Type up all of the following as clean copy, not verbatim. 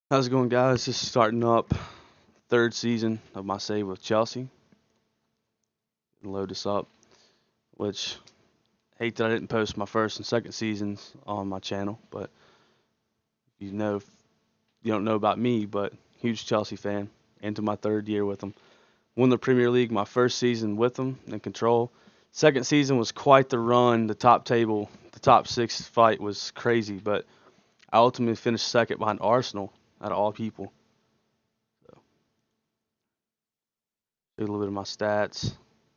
How's it going, guys? Just starting up third season of my save with Chelsea. Load this up, which hate that I didn't post my first and second seasons on my channel, but you don't know about me, but huge Chelsea fan. Into my third year with them. Won the Premier League my first season with them in control. Second season was quite the run. The top six fight was crazy, but I ultimately finished second behind Arsenal out of all people. So, a little bit of my stats.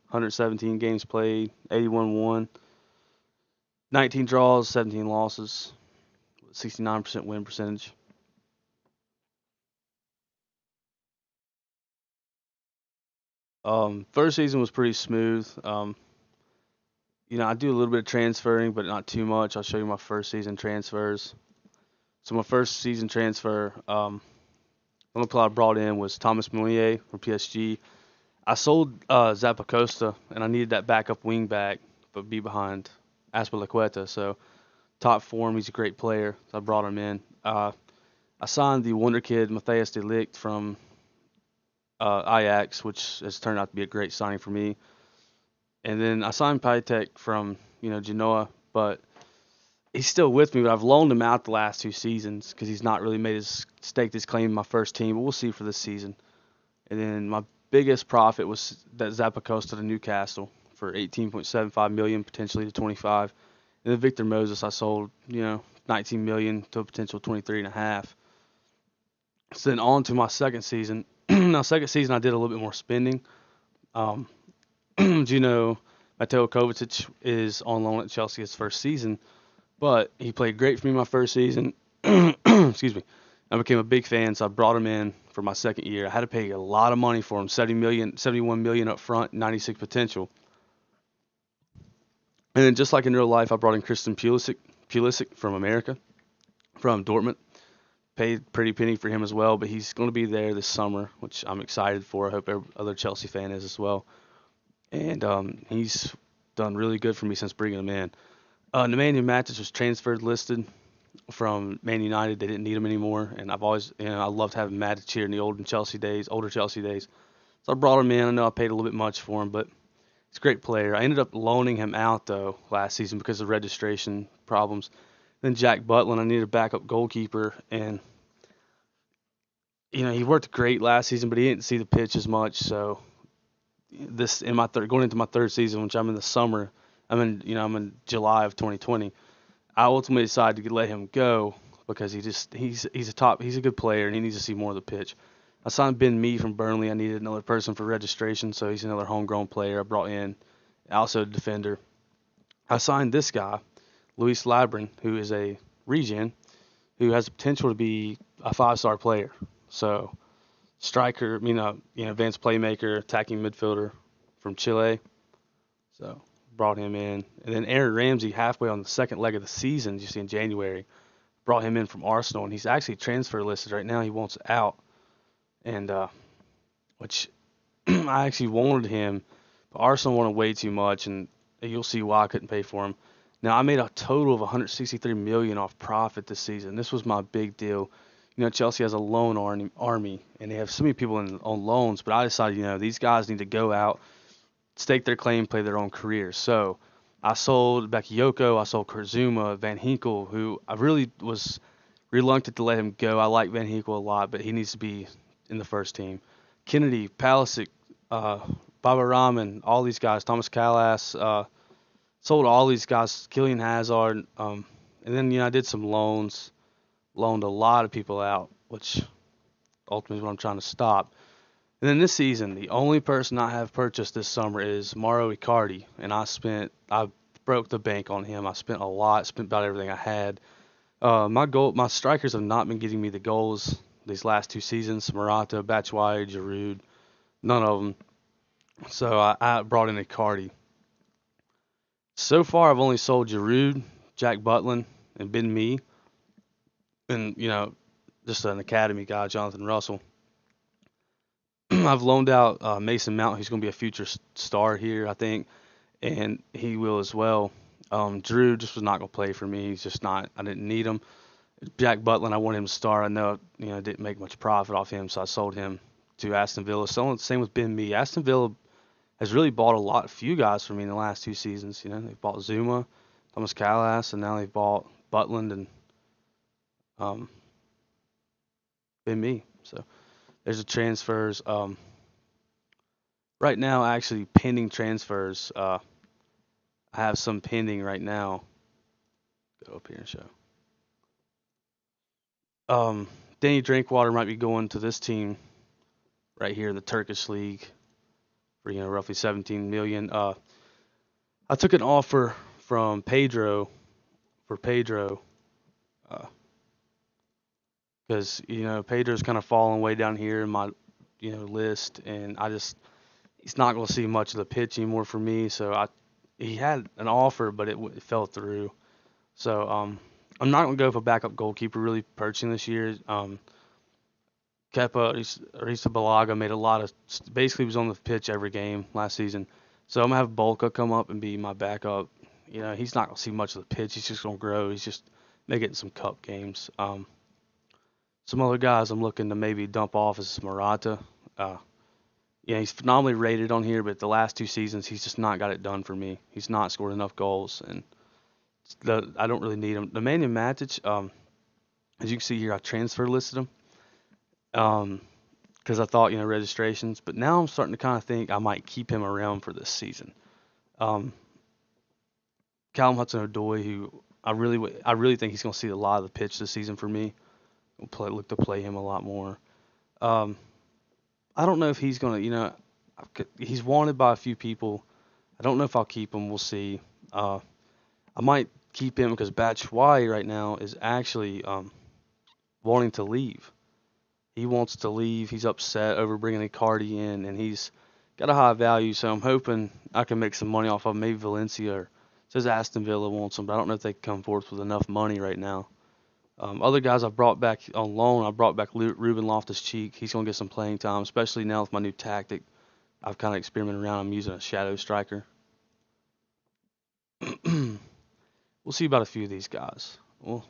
117 games played, 81 won, 19 draws, 17 losses, 69% win percentage. First season was pretty smooth. I do a little bit of transferring, but not too much. I'll show you my first season transfers. So my first season transfer, the only player I brought in was Thomas Meunier from PSG. I sold Zappacosta, and I needed that backup wing back, but be behind Azpilicueta. So top form, he's a great player. So I brought him in. I signed the wonder kid Matthias de Ligt from Ajax, which has turned out to be a great signing for me. And then I signed Piatek from Genoa, but he's still with me. But I've loaned him out the last two seasons because he's not really made his staked his claim in my first team. But we'll see for this season. And then my biggest profit was that Zappacosta to Newcastle for 18.75 million, potentially to 25. And then Victor Moses I sold 19 million to a potential 23 and a half. So then on to my second season. Now, second season I did a little bit more spending. Um, Mateo Kovacic is on loan at Chelsea his first season, but he played great for me my first season. Excuse me. I became a big fan, so I brought him in for my second year. I had to pay a lot of money for him, 71 million up front, 96 potential. And then just like in real life, I brought in Christian Pulisic from America, from Dortmund. Paid pretty penny for him as well, but he's going to be there this summer, which I'm excited for. I hope every other Chelsea fan is as well. And he's done really good for me since bringing him in. Nemanja Matic was transferred listed from Man United. They didn't need him anymore, and I've always, I loved having Matic here in the older Chelsea days. So I brought him in. I know I paid a little bit much for him, but he's a great player. I ended up loaning him out though last season because of registration problems. Then Jack Butland, I needed a backup goalkeeper, and he worked great last season, but he didn't see the pitch as much. So this in my third going into my third season, which I'm in the summer, I'm in July of 2020. I ultimately decided to let him go because he's a good player and he needs to see more of the pitch. I signed Ben Mee from Burnley. I needed another person for registration, so he's another homegrown player I brought in, also a defender. I signed this guy, Luis Labrin, who is a regen, who has the potential to be a five-star player. So striker, advanced playmaker, attacking midfielder from Chile. So brought him in, and then Aaron Ramsey halfway on the second leg of the season, you see in January, brought him in from Arsenal, and he's actually transfer listed right now. He wants out, and which I actually wanted him, but Arsenal wanted way too much, and you'll see why I couldn't pay for him. Now I made a total of 163 million off profit this season. This was my big deal. Chelsea has a loan army, and they have so many people on loans. But I decided, these guys need to go out, stake their claim, play their own careers. So I sold Bakayoko, I sold Kurzuma, Van Hinkel, who I really was reluctant to let him go. I like Van Hinkel a lot, but he needs to be in the first team. Kennedy, Palisic, uh, Baba Rahman, all these guys, Thomas Callas, sold all these guys, Killian Hazard, and then I did some loans, loaned a lot of people out, which ultimately is what I'm trying to stop. And then this season, the only person I have purchased this summer is Mauro Icardi, and I broke the bank on him. I spent a lot, spent about everything I had. My strikers have not been getting me the goals these last two seasons. Morata, Batshuayi, Giroud, none of them. So I brought in Icardi. So far, I've only sold Giroud, Jack Butland, and Ben Mee, and just an academy guy, Jonathan Russell. I've loaned out Mason Mount, who's going to be a future star here, I think, and he will as well. Drew just was not going to play for me. He's just not. I didn't need him. Jack Butland, I wanted him to start. I know, didn't make much profit off him, so I sold him to Aston Villa. So same with Ben Mee. Aston Villa has really bought few guys for me in the last 2 seasons. They've bought Zuma, Thomas Callas, and now they've bought Butland and um, Ben Mee. So there's the transfers. Right now, actually pending transfers. I have some pending right now. Go up here and show. Danny Drinkwater might be going to this team right here, the Turkish league, for roughly 17 million. I took an offer from Pedro for Pedro because Pedro's kind of falling way down here in my list, and he's not going to see much of the pitch anymore for me. So he had an offer, but it fell through. So I'm not going to go for backup goalkeeper really purchasing this year. Kepa Arrizabalaga made a lot of basically was on the pitch every game last season. So I'm gonna have Bolka come up and be my backup. He's not gonna see much of the pitch. He's just gonna grow. He's just making some cup games. Some other guys I'm looking to maybe dump off is Morata. Uh, he's phenomenally rated on here, but the last 2 seasons he's just not got it done for me. He's not scored enough goals, and I don't really need him. The Nemanja Matic, as you can see here, I transfer listed him. Because I thought, registrations, but now I'm starting to kind of think I might keep him around for this season. Um, Callum Hudson-Odoi, who I really think he's going to see a lot of the pitch this season for me. Look to play him a lot more. Um, I don't know if he's going to, he's wanted by a few people. I don't know if I'll keep him. We'll see. I might keep him because Batshuayi right now is actually wanting to leave. He wants to leave. He's upset over bringing Icardi in, and he's got a high value. So I'm hoping I can make some money off of him. Maybe Valencia or says Aston Villa wants him, but I don't know if they can come forth with enough money right now. Other guys I've brought back on loan, I brought back Ruben Loftus-Cheek. He's going to get some playing time, especially now with my new tactic. I've kind of experimented around. I'm using a shadow striker. We'll see about a few of these guys. Well,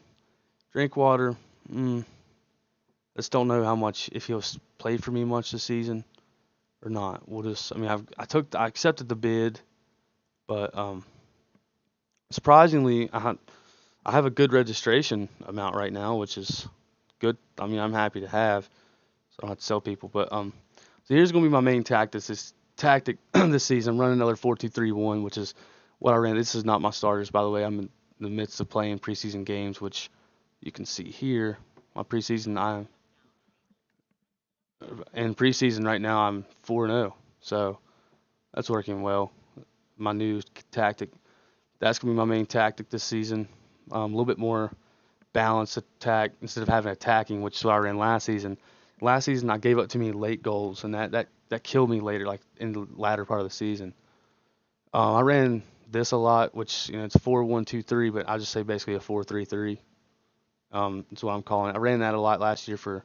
Drinkwater, just don't know how much, if he'll play for me much this season or not. We'll just, I accepted the bid, but surprisingly, I have a good registration amount right now, which is good. I'm happy to have, so I don't have to sell people. But so here's gonna be my main tactic. This tactic this season, I'm running another 4-2-3-1, which is what I ran. This is not my starters, by the way. I'm in the midst of playing preseason games, which you can see here. My preseason, in preseason right now, I'm 4-0, so that's working well. My new tactic. That's gonna be my main tactic this season. A little bit more balanced attack instead of having attacking, which is what I ran last season. Last season I gave up too many late goals, and that killed me later, like in the latter part of the season. I ran this a lot, which it's 4-1-2-3, but I just say basically a 4-3-3. That's what I'm calling it. I ran that a lot last year for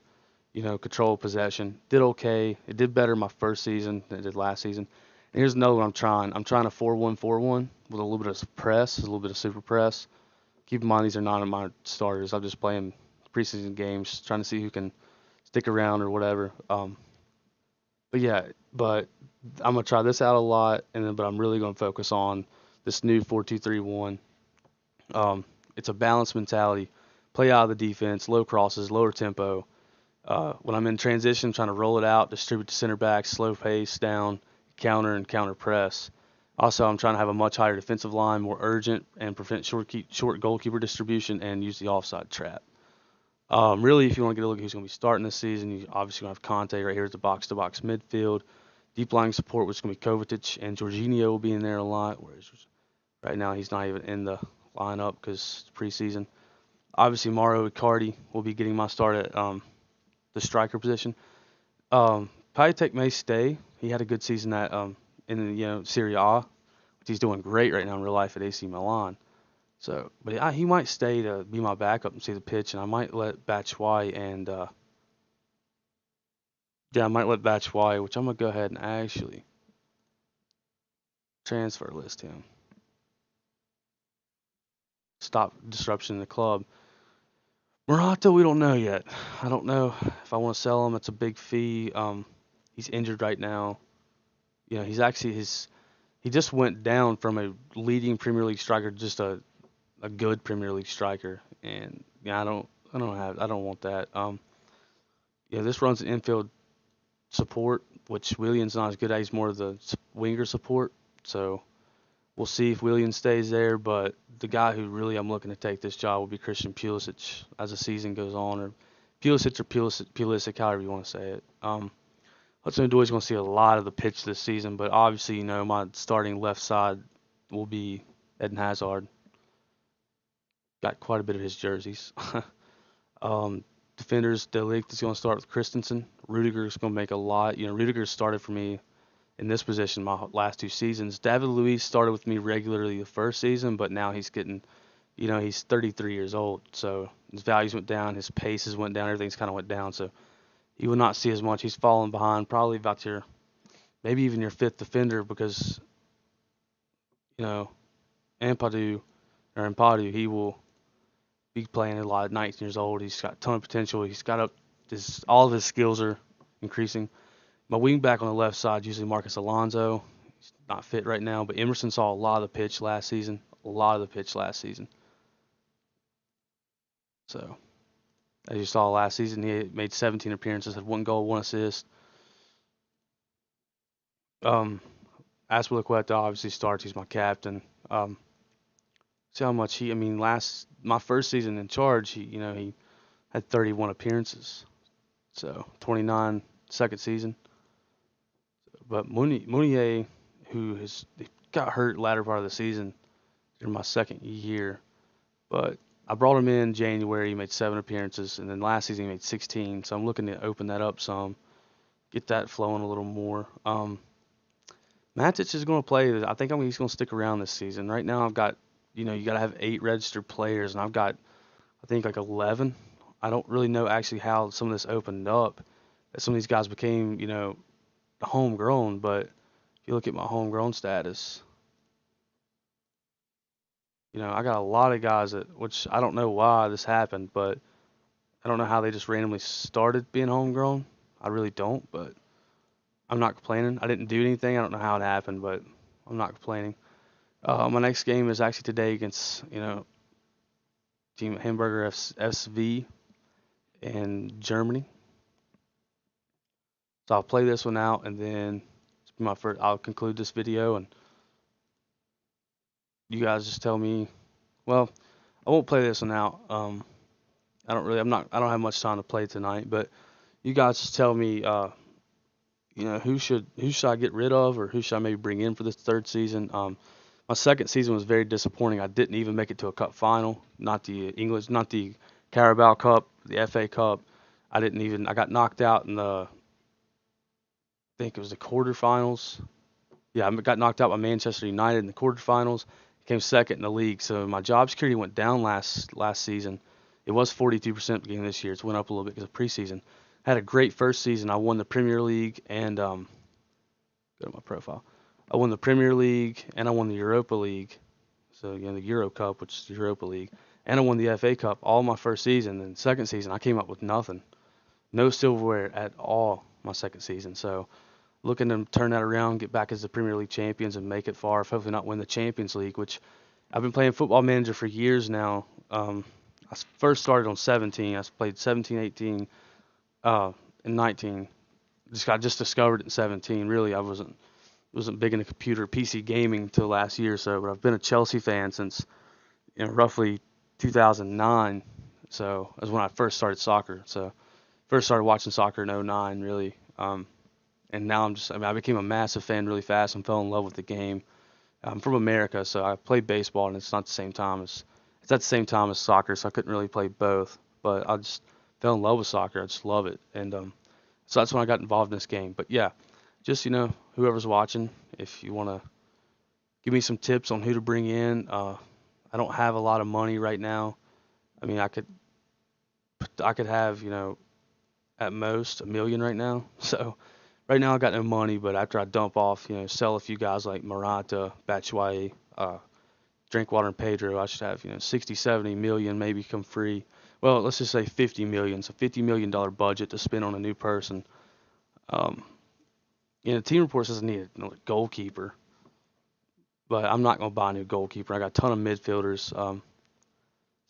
control of possession. Did okay. It did better my first season than it did last season. And here's another one I'm trying. I'm trying a 4-1-4-1 with a little bit of press, a little bit of super press. Keep in mind these are not my starters. I'm just playing preseason games, trying to see who can stick around or whatever. But yeah, but I'm gonna try this out a lot, but I'm really gonna focus on this new 4-2-3-1. It's a balanced mentality. Play out of the defense, low crosses, lower tempo. When I'm in transition, trying to roll it out, distribute to center back, slow pace down, counter and counter press. Also, I'm trying to have a much higher defensive line, more urgent, and prevent short goalkeeper distribution and use the offside trap. Really, if you want to get a look at who's going to be starting this season, you obviously going to have Conte right here at the box-to-box midfield. Deep lying support, which is going to be Kovacic, and Jorginho will be in there a lot, whereas right now he's not even in the lineup because it's preseason. Obviously, Mauro Icardi will be getting my start at the striker position. Piatek may stay. He had a good season at in Serie A, which he's doing great right now in real life at AC Milan. So, but he might stay to be my backup and see the pitch, and I might let Batshuayi and I might let Batshuayi, which I'm gonna go ahead and actually transfer list him. Stop disruption in the club. Murata, we don't know yet. I don't know if I want to sell him. It's a big fee. He's injured right now. He's actually he just went down from a leading Premier League striker to just a good Premier League striker, and I don't want that. This runs an infield support, which Willian's not as good at. He's more of the winger support. So we'll see if Willian stays there. But the guy who really I'm looking to take this job will be Christian Pulisic as the season goes on, or Pulisic, however you want to say it. Hudson Odoi is going to see a lot of the pitch this season, but obviously, my starting left side will be Eden Hazard. Got quite a bit of his jerseys. um, Defenders, De Ligt is going to start with Christensen. Rudiger is going to make a lot. Rudiger started for me in this position my last 2 seasons. David Luiz started with me regularly the first season, but now he's getting, he's 33 years old, so his values went down, his paces went down, everything's kind of went down, so you will not see as much. He's falling behind, probably about maybe even your fifth defender because, you know, Ampadu, he will be playing a lot at 19 years old. He's got a ton of potential. He's got all of his skills are increasing. My wing back on the left side, usually Marcus Alonso. He's not fit right now, but Emerson saw a lot of the pitch last season. A lot of the pitch last season. So, as you saw last season, he made 17 appearances, had 1 goal, 1 assist. Um, Aspilicueta obviously starts. He's my captain. See how much my first season in charge, he had 31 appearances. So 29 second season. But Mounier, he got hurt latter part of the season in my second year, but I brought him in January. He made 7 appearances, and then last season he made 16. So I'm looking to open that up some, get that flowing a little more. Matic is going to play. I think he's going to stick around this season. Right now I've got, you got to have 8 registered players, and I've got, I think, like 11. I don't really know actually how some of this opened up. That some of these guys became, homegrown, but if you look at my homegrown status, I got a lot of guys which I don't know why this happened, but I don't know how they just randomly started being homegrown. I really don't, but I'm not complaining. I didn't do anything. I don't know how it happened, but I'm not complaining. My next game is actually today against, Team Hamburger SV in Germany. So I'll play this one out, and then I'll conclude this video, and you guys just tell me. Well, I won't play this one out. I don't have much time to play tonight, but you guys just tell me, who should I get rid of, or who should I maybe bring in for this third season? My second season was very disappointing. I didn't even make it to a cup final, not the Carabao Cup, the FA Cup. I got knocked out in I think it was the quarterfinals. Yeah, I got knocked out by Manchester United in the quarterfinals. Came second in the league, so my job security went down last season. It was 42% beginning of this year. It's went up a little bit because of preseason. Had a great first season. I won the Premier League and go to my profile. I won the Premier League and I won the Europa League. So the Euro Cup, which is the Europa League, and I won the FA Cup all my first season. And second season, I came up with nothing, no silverware at all my second season. So looking to turn that around, get back as the Premier League champions and make it far. Hopefully not win the Champions League, which I've been playing Football Manager for years now. I first started on 17. I played 17, 18, and 19. I just discovered it in 17. Really, I wasn't big into computer PC gaming until last year. So, but I've been a Chelsea fan since roughly 2009. So that's when I first started soccer. So first started watching soccer in '09, really. And now I became a massive fan really fast and fell in love with the game. I'm from America, so I played baseball, and it's at the same time as soccer, so I couldn't really play both. But I just fell in love with soccer. I just love it, and so that's when I got involved in this game. But yeah, just whoever's watching, if you want to give me some tips on who to bring in, I don't have a lot of money right now. I mean, I could have at most $1 million right now. So right now I got no money, but after I dump off, sell a few guys like Morata, Batshuayi, Drinkwater, and Pedro, I should have 60, 70 million maybe come free. well, let's just say 50 million. So $50 million budget to spend on a new person. Um, team report says I need a goalkeeper, but I'm not gonna buy a new goalkeeper. I got a ton of midfielders.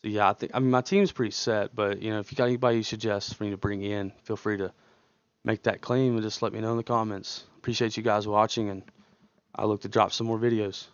So yeah, I mean my team's pretty set, but if you got anybody you suggest for me to bring in, feel free to make that claim and just let me know in the comments. Appreciate you guys watching, and I look to drop some more videos.